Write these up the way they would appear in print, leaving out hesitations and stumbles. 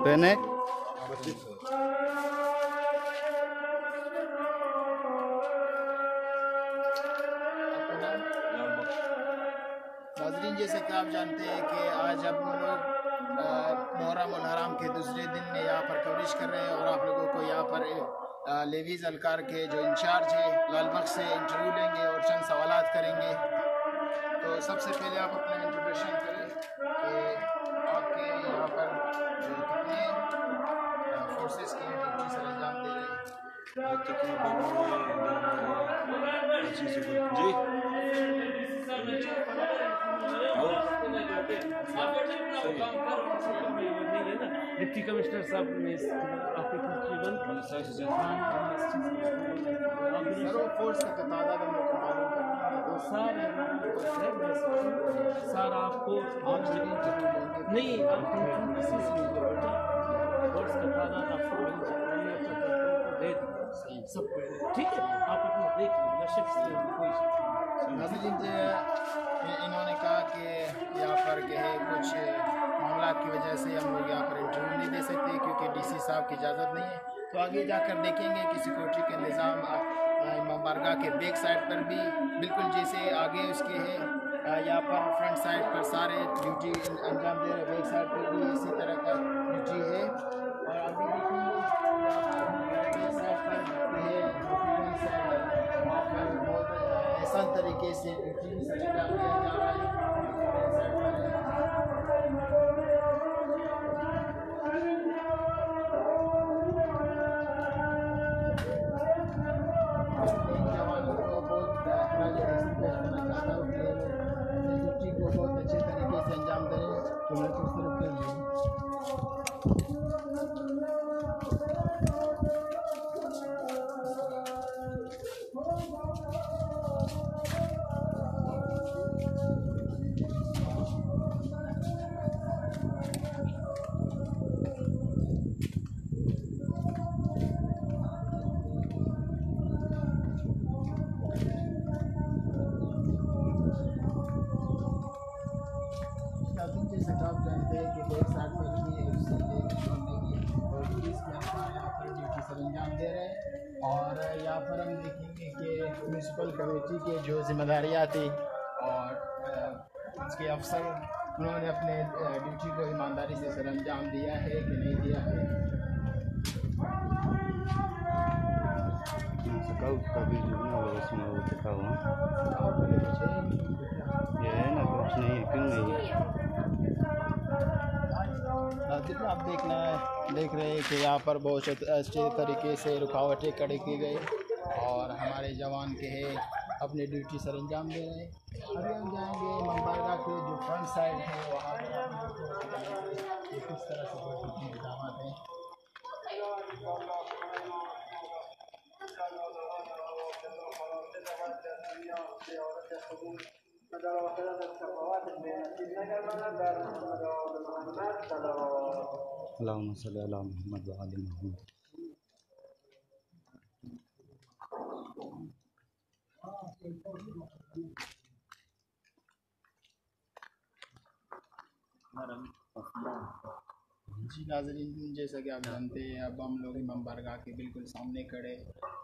बहने नाज़रीन, जैसे कि आप जानते हैं कि आज अब हम लोग मुहर्रम उल हराम के दूसरे दिन में यहाँ पर कवरेज कर रहे हैं और आप लोगों को यहाँ पर लेवीज़ अलकार के जो इंचार्ज है लालबाग से इंटरव्यू लेंगे और चंद सवालात करेंगे। तो सबसे पहले आप अपना इंट्रोडक्शन करें कि आपके यहाँ पर कितने फोर्सेस की ड्यूटी सर अंजाम दे रहे हैं। डिप्टी कमिश्नर साहब ने आपकी सर वो फोर्स का तादाद हम लोग को मालूम करना है। सर आपको नहीं फोर्स का तादाद आपको दे सब ठीक है, आप अपना देख लीजिए। इन्होंने कहा कि यहाँ पर के है कुछ मामला की वजह से हम लोग यहाँ पर इंटरव्यू नहीं दे सकते क्योंकि डीसी साहब की इजाज़त नहीं है। तो आगे जाकर देखेंगे कि सिक्योरिटी का निज़ाम इमाम बारगाह के बैक साइड पर भी बिल्कुल जैसे आगे उसके है, यहाँ पर फ्रंट साइड पर सारे ड्यूटी अंजाम दे रहे, बैक साइड पर भी इसी तरह का ड्यूटी है। और आगे देखेंगे बैक साइड पर है बहुत आसान तरीके से ड्यूटी भी अंजाम दिया जा रहा है। बहुत अच्छे तरीके से अंजाम दें तो मैं तो सिर्फ कर लूँ। जैसे आप जानते हैं कि बैक साइड पर भी एफसी छोड़ने की और पुलिस के यहाँ पर ड्यूटी सर अंजाम दे रहे हैं। और यहाँ पर हम देखेंगे कि म्यूनसिपल कमेटी के जो जिम्मेदारियाँ थी और उसके अफसर उन्होंने अपने ड्यूटी को ईमानदारी से सर अंजाम दिया है कि नहीं दिया है। कभी उसमें वो लिखा हुआ ये है ना, कुछ नहीं है, क्यों नहीं है। जितना आप देख रहे हैं कि यहाँ पर बहुत अच्छे तरीके से रुकावटें खड़ी की गई और हमारे जवान के हैं अपने ड्यूटी सर अंजाम दे रहे हैं। अभी हम जाएंगे इमाम बारगाह के जो फ्रंट साइड है वहाँ पर किस तरह से इंतजाम हैं। अल्लाहुम्मा सल्ली अला मुहम्मद व आलि मुहम्मद। जी नाज़रीन, जैसा कि आप जानते हैं अब हम लोग इमाम बारगाह के बिल्कुल सामने खड़े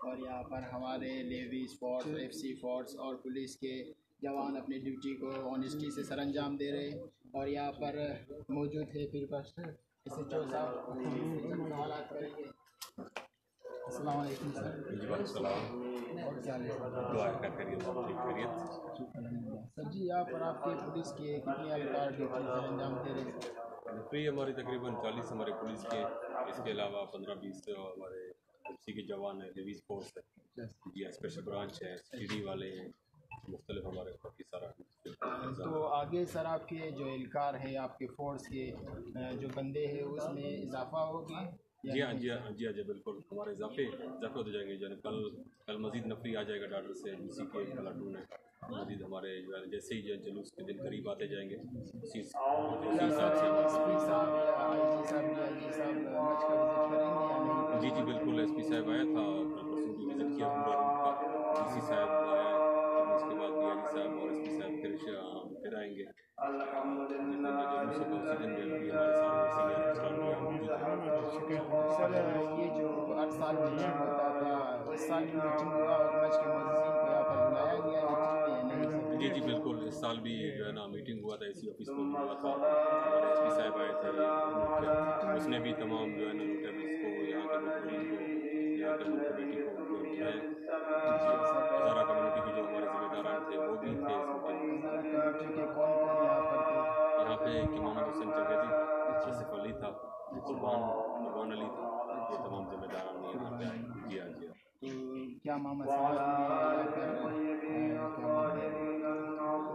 और यहाँ पर हमारे लेवीज़ फोर्स, एफसी फोर्स और पुलिस के जवान अपनी ड्यूटी को ऑनेस्टी से सर अंजाम दे रहे हैं। और यहाँ पर मौजूद है फिर फर्स्ट SHO साहब सवाल करेंगे। अस्सलाम वालेकुम सर। और क्या हाल है सर जी? यहाँ पर आपके पुलिस के कितने एहलकार ड्यूटी सर अंजाम दे रहे हैं? फ्री हमारी तकरीबन 40 हमारे पुलिस के, इसके अलावा 15-20 हमारे एफसी के जवान हैं, लेवीज़ फोर्स है जी, स्पेशल ब्रांच है, CD वाले हैं, मुख्तलिफ हमारे काफ़ी सारा। तो आगे सर आपके जो एहलकार है आपके फोर्स के जो बंदे हैं उसमें इजाफा होगी? जी हाँ जी हाँ जी हाँ जी बिल्कुल, हमारे इजाफे होते जाएंगे। जो कल मज़ीद नफरी आ जाएगा डॉक्टर से DC के प्लाटून है, मज़ीद हमारे जो है जैसे ही जुलूस के दिन करीब आते जाएंगे उसी हिसाब से। जी जी बिल्कुल, SP साहब आया था कल परसों की विज़िट किया पूरा रूट का, DC साहब आया, उसके बाद DIG साहब और SP साहब फिर फिर आएंगे। जुलूस का उसी दिन भी हमारे साथ सीनियर अफसरान मौजूद हैं। सर ये जो 8 साल मीटिंग होता था, इस साल भी मीटिंग हुआ और मच के मोअज़्ज़िन को यहाँ पर बुलाया गया मीटिंग में या नहीं? जी बिल्कुल, इस साल भी जो है ना मीटिंग हुआ था, इसी ऑफिस में हुआ था। हमारे एसपी साहब आए थे, उसने भी तमाम जो है ना नोटेबल्स को, यहाँ के मुखबिरीन को, यहाँ के मुल्क कमेटी को जो बुलाया। हज़ारा कम्युनिटी के जो हमारे ज़िम्मेदारान थे वो भी थे इस मीटिंग में। कमेटी के कौन कौन यहाँ पर थे? यहाँ पे मोहम्मद हुसैन चंगेज़ी, आसिफ अली था, कुर्बान अली था, ये तमाम ज़िम्मेदारान यहाँ पे आए। जी हाँ, जी हाँ। तो क्या मोहम्मद साहब ने यहाँ पर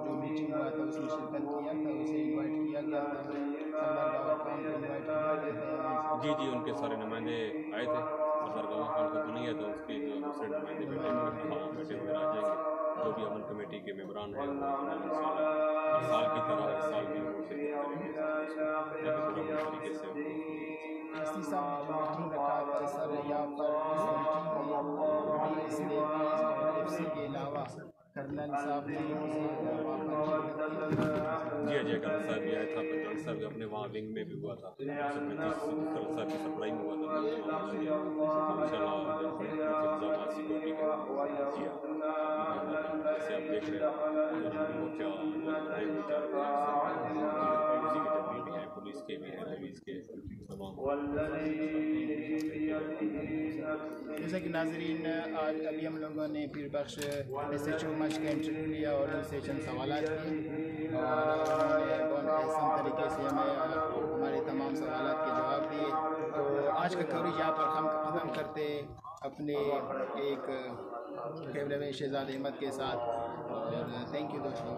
जो मीटिंग हुआ था उसमें शिरकत किया था, उसे इनवाइट किया गया था, सरदार गावा खान को इनवाइट किया गया था? जी उनके सारे नुमाइंदे आए थे। सरदार गावा खान का तो नहीं है, तो उसके जो दूसरे नुमाइंदे बैठे हुए आ जाएंगे। जो भी अमन कमेटी के मेंबरान हैं वो हर साल की तरह इस साल भी वो शिरकत करेंगे पूरा तरीके से। एसपी साहब ने जो मीटिंग रखा था सर, यहाँ पर इस मीटिंग में पुलिस नेवी और एफसी के अलावा कर्नल साहब ने जी अजय कर्नल साहब भी आया था। कर्नल साहब अपने वहाँ विंग में भी हुआ था, कर्नल साहब की सप्लाई में हुआ था। इंतजाम सिक्योरिटी के जी हाँ, जैसे आप देख रहे हैं मोर्चा उसी के जवान भी हैं, पुलिस के भी हैं, पुलिस के तमाम। जैसा कि नाजरीन आज अभी हम लोगों ने पीर बख्श SHO मच का इंटरव्यू लिया और उनसे चंद सवाल किए और उन्होंने बहुत आसान तरीके से हमें हमारे तमाम सवाल के जवाब दिए। तो आज का कवरेज यहाँ पर हम ख़त्म करते अपने एक फेवरेट शहजाद अहमद के साथ, और थैंक यू दोस्तों।